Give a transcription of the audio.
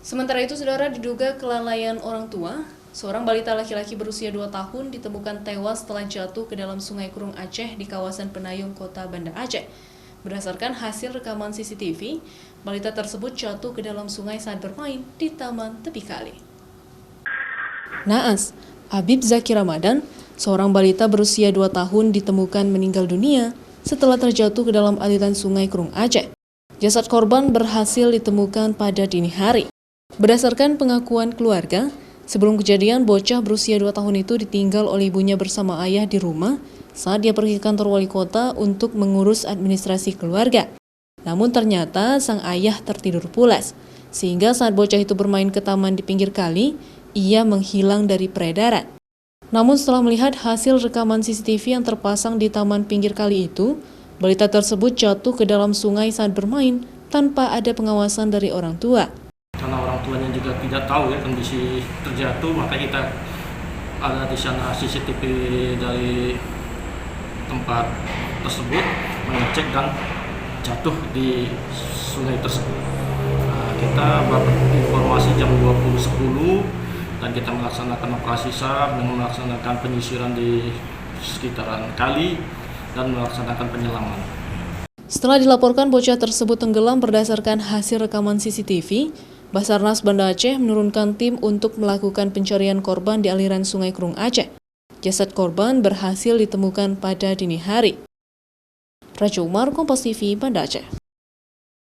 Sementara itu, saudara, diduga kelalaian orang tua, seorang balita laki-laki berusia 2 tahun ditemukan tewas setelah jatuh ke dalam Sungai Krung Aceh di kawasan Penayung, Kota Banda Aceh. Berdasarkan hasil rekaman CCTV, balita tersebut jatuh ke dalam sungai saat bermain di taman tepi kali. Naas, Habib Zaki Ramadan, seorang balita berusia 2 tahun ditemukan meninggal dunia setelah terjatuh ke dalam aliran Sungai Krung Aceh. Jasad korban berhasil ditemukan pada dini hari. Berdasarkan pengakuan keluarga, sebelum kejadian bocah berusia 2 tahun itu ditinggal oleh ibunya bersama ayah di rumah saat dia pergi ke kantor wali kota untuk mengurus administrasi keluarga. Namun ternyata sang ayah tertidur pulas, sehingga saat bocah itu bermain ke taman di pinggir kali, ia menghilang dari peredaran. Namun setelah melihat hasil rekaman CCTV yang terpasang di taman pinggir kali itu, balita tersebut jatuh ke dalam sungai saat bermain tanpa ada pengawasan dari orang tua. Karena orang tuanya juga tidak tahu ya kondisi terjatuh, maka kita ada di sana CCTV dari tempat tersebut mengecek dan jatuh di sungai tersebut. Nah, kita dapat informasi jam 20.10 dan kita melaksanakan operasi SAR dengan melaksanakan penyisiran di sekitaran kali dan melaksanakan penyelaman. Setelah dilaporkan bocah tersebut tenggelam berdasarkan hasil rekaman CCTV, Basarnas Banda Aceh menurunkan tim untuk melakukan pencarian korban di aliran Sungai Krung Aceh. Jasad korban berhasil ditemukan pada dini hari. Raja Umar, Kompas TV, Banda Aceh.